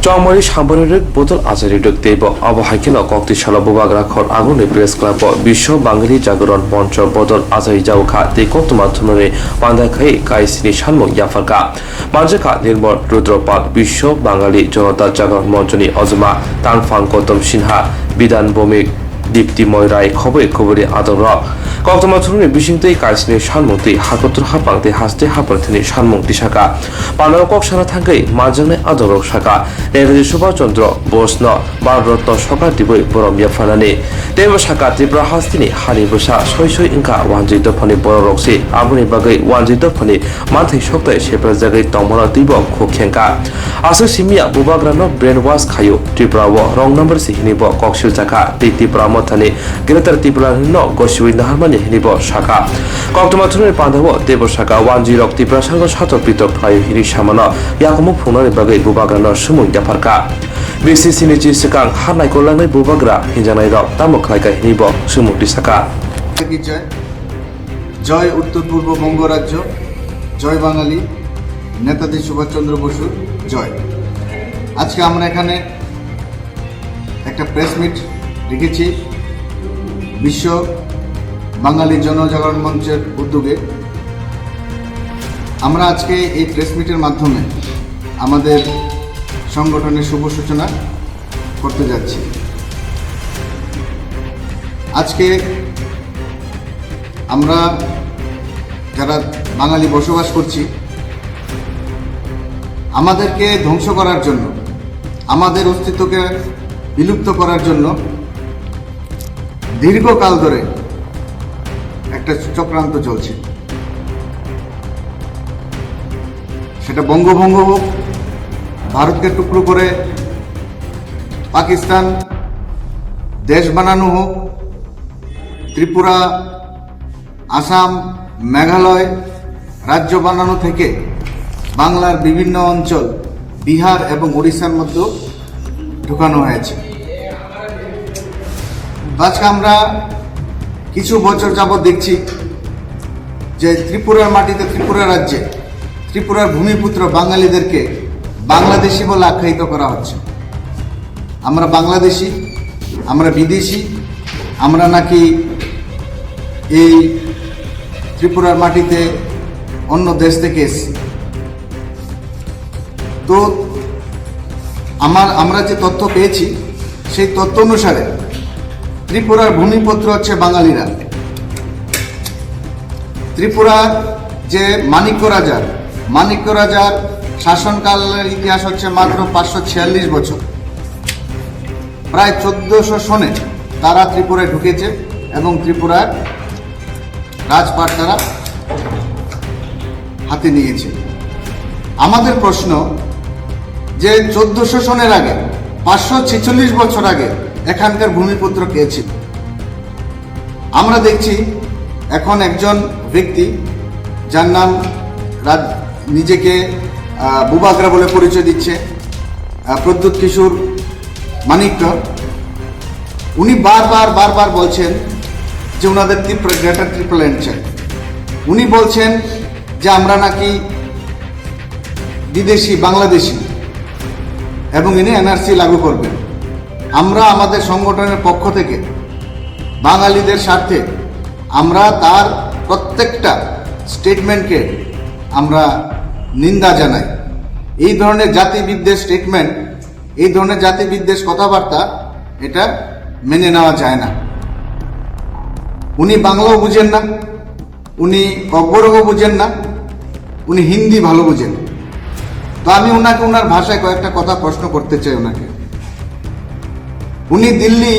Chongmari সাম্প্রদায়িক বোতল আচারি ডুকতেইব আবহাইকেন কক্তিশাল বুবাগ্রাখর আগুনে প্রেস ক্লাব বিশ্ব বাঙালি জাগরণ মঞ্চ বদল আচারি যাওখা তেকত মাধ্যমে পান্দাখাই কাইসিনি সানমুং ইয়াফাকা মানজাকা নির্মল রুদ্রপাল বিশ্ব বাঙালি জনতা জাগরণ মঞ্চনি অজমা তানফাং গৌতম সিনহা বিধান ভৌমিক দীপ্তিময় রায় খবরে আদর কক্তমাথুরনি বিশিংতই কাইসিনি সানমুংতি হাকতর হাপাংতে হাসতে হাপারথিনি সানমুংতি শাখা পানাকক সারা থাঙ্গাই মানজাংনে আদরক শাখা নেতাজি সুভাষচন্দ্র বোস ভারতরত্ন সরকার দিবই বরম ইয়াফানানি তেব শাখা ত্রিপুরা হাস্তিনি হানি বসা সই ইংকা ওয়ানজি দফানি বড় রক্সি আবুনি বাগৈ ওয়ানজি দফানি মানথै সপ্তাহে সেপ্রা জায়গায় তমরা দিব খুখেঙ্কা আসো সিমিয়া বুবাগ্রানো ব্রেন ওয়াশ খায়ো ত্রিপুরা রং নম্বর সিহিনিব কক্সিল চাকা ত্রিপুরা মথানি গ্রেটার ত্রিপুরা গসিউই নাহারমানি হিনিব শাখা কক্তমাথুরনি পান্ধাব দেব শাখা ওয়ানজি রক ত্রিপুরা সার্গ সাতক পৃথক ফ্লাইও হিনি সামানো ইয়াকমুক ফুনানি বাগৈ বুবাগ্রানো সুমুং জাফারকা বিসিসিনি চিসকাং হারনাই কল্যাণাই বুবাগ্রা হিনজানাই রক তামুক খাইকা হিনিব সুমুংটি শাখা জয় উত্তর পূর্ব বঙ্গ রাজ্য, জয় বাঙালি, নেতাজি সুভাষচন্দ্র বসুর জয়। আজকে আমরা এখানে একটা প্রেস মিট রেখেছি বিশ্ব বাঙালি জনজাগরণ মঞ্চের উদ্যোগে। আমরা আজকে এই প্রেস মিটের মাধ্যমে আমাদের সংগঠনের শুভ সূচনা করতে যাচ্ছি। আজকে আমরা যারা বাঙালি বসবাস করছি, আমাদেরকে ধ্বংস করার জন্য, আমাদের অস্তিত্বকে বিলুপ্ত করার জন্য দীর্ঘকাল ধরে একটা চক্রান্ত চলছে। সেটা বঙ্গভঙ্গ হোক, ভারতকে টুকরো করে পাকিস্তান দেশ বানানো হোক, ত্রিপুরা, আসাম, মেঘালয় রাজ্য বানানো থেকে বাংলার বিভিন্ন অঞ্চল বিহার এবং উড়িষ্যার মধ্যে ঢুকানো হয়েছে। আজকে আমরা কিছু বছর যাবৎ দেখছি যে ত্রিপুরার মাটিতে, ত্রিপুরা রাজ্যে, ত্রিপুরার ভূমিপুত্র বাঙালিদেরকে বাংলাদেশি বলে আখ্যায়িত করা হচ্ছে। আমরা বাংলাদেশি, আমরা বিদেশি, আমরা নাকি এই ত্রিপুরার মাটিতে অন্য দেশ থেকে এসেছি। তো আমরা যে তথ্য পেয়েছি সেই তথ্য অনুসারে ত্রিপুরার ভূমিপুত্র হচ্ছে বাঙালিরা। ত্রিপুরার যে মাণিক্য রাজার শাসনকালের ইতিহাস হচ্ছে মাত্র 546 বছর। প্রায় 1400 সনে তারা ত্রিপুরায় ঢুকেছে এবং ত্রিপুরার রাজপাট তারা হাতে নিয়েছে। আমাদের প্রশ্ন যে 1400 সনের আগে, 546 বছর আগে এখানকার ভূমিপুত্র কে ছিল? আমরা দেখছি এখন একজন ব্যক্তি যার নাম নিজেকে বুবাগ্রা বলে পরিচয় দিচ্ছে, প্রদ্যুৎ কিশোর মানিক্য, উনি বারবার বলছেন যে ওনাদের গ্রেটার ট্রিপল চাই। উনি বলছেন যে আমরা নাকি বিদেশি, বাংলাদেশি, এবং ইনি এনআরসি লাগু করবেন। আমরা আমাদের সংগঠনের পক্ষ থেকে বাঙালিদের স্বার্থে আমরা তার প্রত্যেকটা স্টেটমেন্টকে আমরা নিন্দা জানাই। এই ধরনের জাতিবিদ্বেষ স্টেটমেন্ট, এই ধরনের জাতিবিদ্বেষ কথাবার্তা, এটা মেনে নেওয়া যায় না। উনি বাংলাও বুঝেন না, উনি কব্বরও বুঝেন না, উনি হিন্দি ভালো বুঝেন। তো আমি ওনাকে ওনার ভাষায় কয়েকটা কথা প্রশ্ন করতে চাই ওনাকে। উনি দিল্লি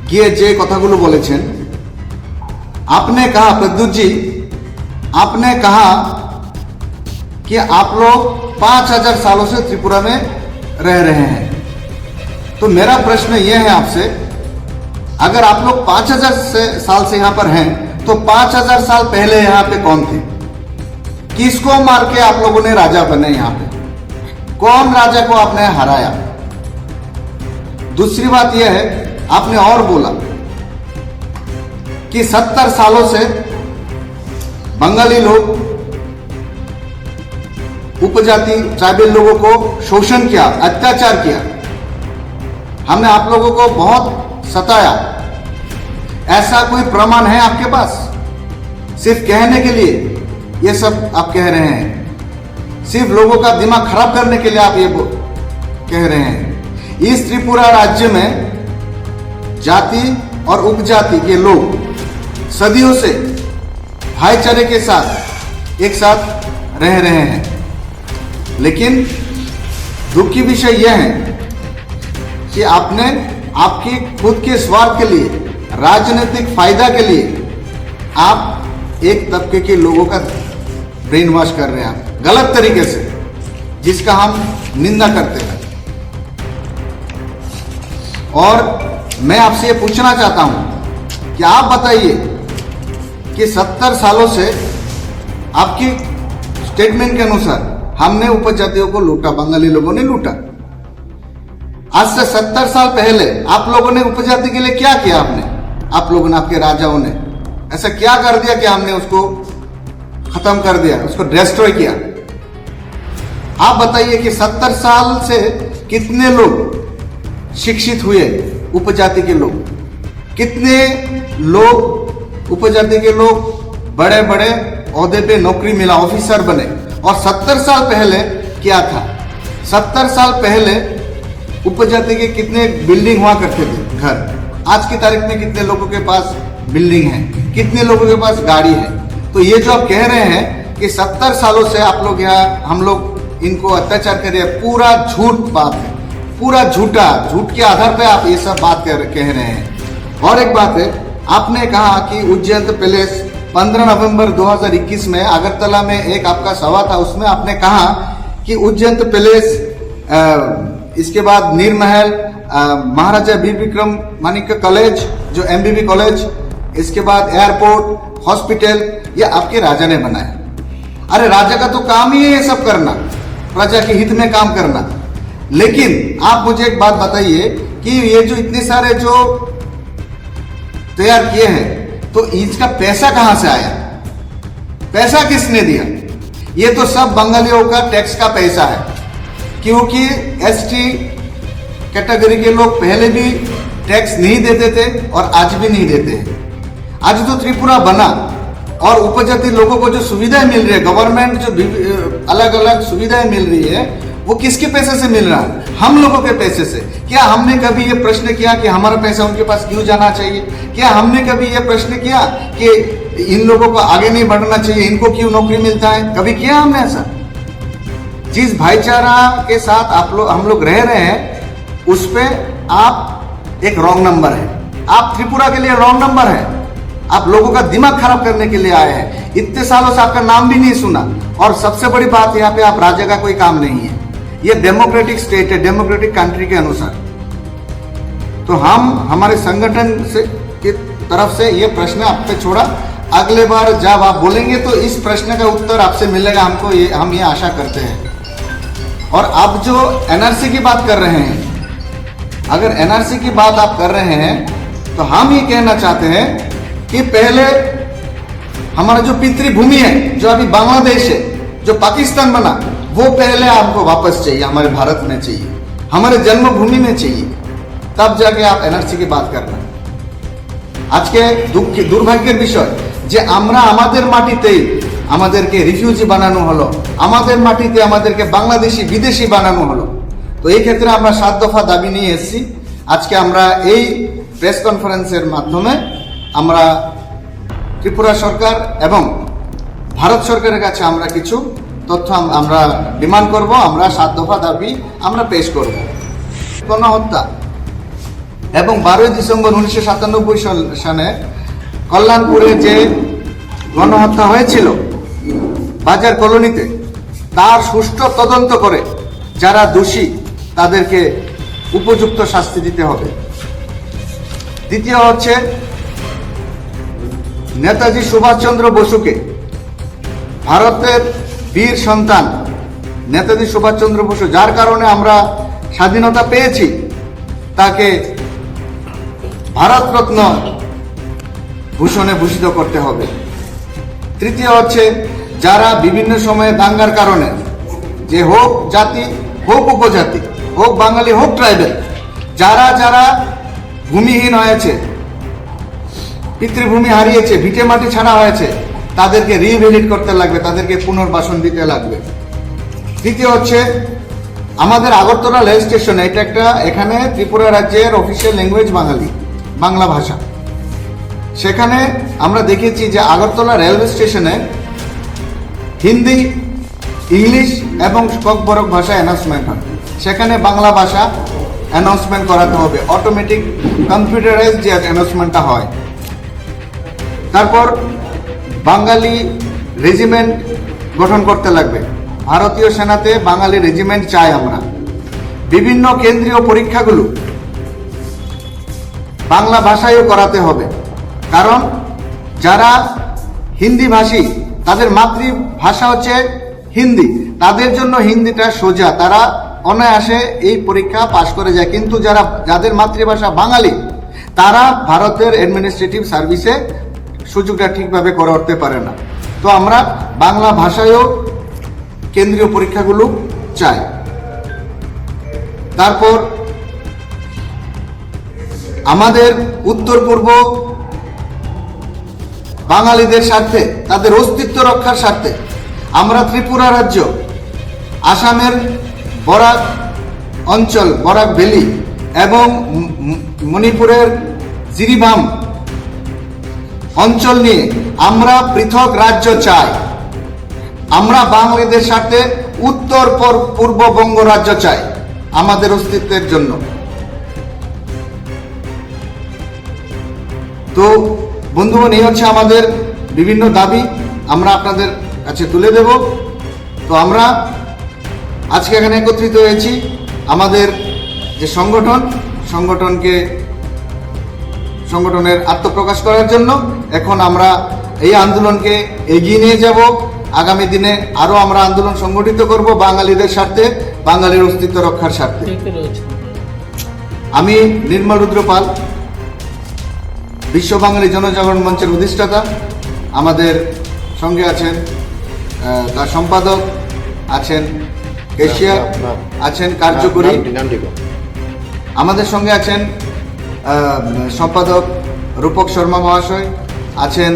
গিয়ে যে কথাগুলো বলেছেন, आपने कहा, प्रद्युत जी आपने कहा कि आप लोग 5000 सालों से त्रिपुरा में रह रहे हैं। तो मेरा प्रश्न यह है आपसे, अगर आप लोग 5000 साल से यहाँ पर हैं तो 5000 साल पहले यहाँ पे कौन थे? किसको मार के आप लोगों ने राजा बने? यहाँ पे कौन राजा को आपने हराया? दूसरी बात यह है, आपने और बोला कि 70 सालों से बंगाली लोग उपजाति ट्राइबल लोगों को शोषण किया, अत्याचार किया। हमने आप लोगों को बहुत सताया। ऐसा कोई प्रमाण है आपके पास? सिर्फ कहने के लिए ये सब आप कह रहे हैं, सिर्फ लोगों का दिमाग खराब करने के लिए आप ये कह रहे हैं। इस त्रिपुरा राज्य में जाति और उपजाति के लोग सदियों से भाईचारे के साथ एक साथ रह रहे हैं, लेकिन दुख की विषय यह है कि आपने आपके खुद के स्वार्थ के लिए, राजनीतिक फायदा के लिए आप एक तबके के लोगों का ब्रेन वॉश कर रहे हैं गलत तरीके से, जिसका हम निंदा करते हैं। और मैं आपसे ये पूछना चाहता हूं कि आप बताइए कि 70 सालों से आपकी स्टेटमेंट के अनुसार हमने उपजातियों को लूटा, बंगाली लोगों ने लूटा। आज से 70 साल पहले आप लोगों ने उपजाति के लिए क्या किया? आप लोगों ने, आपके राजाओं ने ऐसा क्या कर दिया कि हमने उसको खत्म कर दिया, उसको डिस्ट्रॉय किया? आप बताइए कि 70 साल से कितने लोग शिक्षित हुए, उपजाति के लोग? कितने लोग उपजाति के लोग बड़े बड़े ओहदे पे नौकरी मिला, ऑफिसर बने? और 70 साल पहले क्या था? 70 साल पहले उपजाति के कितने बिल्डिंग हुआ करते थे, घर? आज की तारीख में कितने लोगों के पास बिल्डिंग है, कितने लोगों के पास गाड़ी है? तो ये जो आप कह रहे हैं कि 70 सालों से आप लोग यहाँ, हम लोग इनको अत्याचार कर रहे हैं, पूरा झूठ बात है, पूरा झूठा, झूठ के आधार पे आप ये सब बात कह रहे हैं। और एक बात है, आपने कहा कि उज्जैन पैलेस 15 नवंबर 2021 में अगरतला में एक आपका सभा था, उसमें आपने कहा कि उज्जैन पैलेस, इसके बाद नीरमहल, महाराजा वीर विक्रम मानिक्य कॉलेज जो एमबीबी कॉलेज, इसके बाद एयरपोर्ट, हॉस्पिटल, ये आपके राजा ने बनाया। अरे राजा का तो काम ही है ये सब करना, प्रजा के हित में काम करना। लेकिन आप मुझे एक बात बताइए कि ये जो इतने सारे जो तैयार किए हैं, तो इसका पैसा कहां से आया? पैसा किसने दिया? ये तो सब बंगालियों का टैक्स का पैसा है, क्योंकि एसटी कैटेगरी के लोग पहले भी टैक्स नहीं देते थे और आज भी नहीं देते हैं। आज तो त्रिपुरा बना और उपजाति लोगों को जो सुविधाएं मिल रही है, गवर्नमेंट जो अलग अलग सुविधाएं मिल रही है, वो किसके पैसे से मिल रहा है? हम लोगों के पैसे से। क्या हमने कभी ये प्रश्न किया कि हमारा पैसा उनके पास क्यों जाना चाहिए? क्या हमने कभी ये प्रश्न किया कि इन लोगों को आगे नहीं बढ़ना चाहिए, इनको क्यों नौकरी मिलता है? कभी किया हमने ऐसा? जिस भाईचारा के साथ हम लोग रह रहे हैं, उस पे आप एक रॉन्ग नंबर है। आप त्रिपुरा के लिए रॉन्ग नंबर है। आप लोगों का दिमाग खराब करने के लिए आए हैं। इतने सालों से आपका नाम भी नहीं सुना, और सबसे बड़ी बात यहाँ पे आप राजा का कोई काम नहीं है। ये डेमोक्रेटिक स्टेट है, डेमोक्रेटिक कंट्री के अनुसार। तो हम हमारे संगठन से की तरफ से ये प्रश्न आप पे छोड़ा। अगले बार जब आप बोलेंगे तो इस प्रश्न का उत्तर आपसे मिलेगा हमको, हम ये आशा करते हैं। और अब जो एनआरसी की बात कर रहे हैं, अगर एनआरसी की बात आप कर रहे हैं, तो हम ये कहना चाहते हैं कि पहले हमारा जो पितृभूमि है, जो अभी बांग्लादेश है, जो पाकिस्तान बना, वो पहले आपको वापस चाहिए, हमारे भारत में चाहिए, हमारे जन्मभूमि में चाहिए, तब जाके आप एनआरसी की बात करना। आज के दुर्भाग्येर विषय যে আমরা আমাদের মাটিতেই আমাদেরকে রিফিউজি বানানো হলো, আমাদের মাটিতে আমাদেরকে বাংলাদেশি বিদেশি বানানো হলো। তো এই ক্ষেত্রে আমরা 7 দফা দাবি নিয়ে এসেছি। আজকে আমরা এই প্রেস কনফারেন্সের মাধ্যমে আমরা ত্রিপুরা সরকার এবং ভারত সরকারের কাছে আমরা কিছু তথ্য আমরা ডিমান্ড করব। আমরা 7 দফা দাবি আমরা পেশ করব। গণহত্যা এবং 12 ডিসেম্বর 1997 সালে কল্যাণপুরে যে গণহত্যা হয়েছিল বাজার কলোনিতে, তার সুষ্ঠু তদন্ত করে যারা দোষী তাদেরকে উপযুক্ত শাস্তি দিতে হবে। দ্বিতীয় হচ্ছে নেতাজি সুভাষচন্দ্র বসুকে, ভারতের বীর সন্তান নেতাজি সুভাষচন্দ্র বসু, যার কারণে আমরা স্বাধীনতা পেয়েছি, তাকে ভারতরত্ন ভূষণে ভূষিত করতে হবে। তৃতীয় হচ্ছে যারা বিভিন্ন সময়ে দাঙ্গার কারণে যে হোক জাতি, হোক উপজাতি, হোক বাঙালি, হোক ট্রাইবেল, যারা যারা ভূমিহীন হয়েছে, পিতৃভূমি হারিয়েছে, ভিটে মাটি ছাড়া হয়েছে, তাদেরকে রিভ্যালিড করতে লাগবে, তাদেরকে পুনর্বাসন দিতে লাগবে। দ্বিতীয় হচ্ছে আমাদের আগরতলা রেল স্টেশনে, এটা একটা এখানে ত্রিপুরা রাজ্যের অফিসিয়াল ল্যাঙ্গুয়েজ বাঙালি, বাংলা ভাষা। সেখানে আমরা দেখেছি যে আগরতলা রেলওয়ে স্টেশনে হিন্দি, ইংলিশ এবং ককবরক ভাষা অ্যানাউন্সমেন্ট হয়। সেখানে বাংলা ভাষা অ্যানাউন্সমেন্ট করাতে হবে, অটোমেটিক কম্পিউটারাইজ যে অ্যানাউন্সমেন্টটা হয়। তারপর বাঙালি রেজিমেন্ট গঠন করতে লাগবে। ভারতীয় সেনাতে বাঙালি রেজিমেন্ট চাই আমরা। বিভিন্ন কেন্দ্রীয় পরীক্ষাগুলো বাংলা ভাষায়ও করাতে হবে, কারণ যারা হিন্দি ভাষী, তাদের মাতৃভাষা হচ্ছে হিন্দি, তাদের জন্য হিন্দিটা সোজা, তারা অনায়াসে এই পরীক্ষা পাশ করে যায়। কিন্তু যাদের মাতৃভাষা বাঙালি, তারা ভারতের অ্যাডমিনিস্ট্রেটিভ সার্ভিসে সুযোগটা ঠিকভাবে করে উঠতে পারে না। তো আমরা বাংলা ভাষায়ও কেন্দ্রীয় পরীক্ষাগুলো চাই। তারপর আমাদের উত্তর পূর্ব বাঙালিদের স্বার্থে, তাদের অস্তিত্ব রক্ষার স্বার্থে আমরা ত্রিপুরা রাজ্য, আসামের বরাক অঞ্চল, বরাক ভ্যালি এবং মণিপুরের জিরিবাম অঞ্চল নিয়ে আমরা পৃথক রাজ্য চাই। আমরা বাঙালিদের স্বার্থে উত্তর পূর্ববঙ্গ রাজ্য চাই আমাদের অস্তিত্বের জন্য। তো বন্ধুগণ, এই হচ্ছে আমাদের বিভিন্ন দাবি, আমরা আপনাদের কাছে তুলে দেব। তো আমরা আজকে এখানে একত্রিত হয়েছি আমাদের যে সংগঠনের আত্মপ্রকাশ করার জন্য। এখন আমরা এই আন্দোলনকে এগিয়ে নিয়ে যাব। আগামী দিনে আরো আমরা আন্দোলন সংগঠিত করব বাঙালিদের স্বার্থে, বাঙালির অস্তিত্ব রক্ষার স্বার্থে। আমি নির্মল রুদ্র পাল, বিশ্ব বাঙালি জনজাগরণ মঞ্চের অধিষ্ঠাতা। আমাদের সঙ্গে আছেন তার সম্পাদক, আছেন কেশিয়ার, আছেন কার্যকরী, আমাদের সঙ্গে আছেন সম্পাদক রূপক শর্মা মহাশয়, আছেন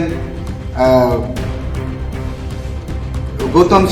গৌতম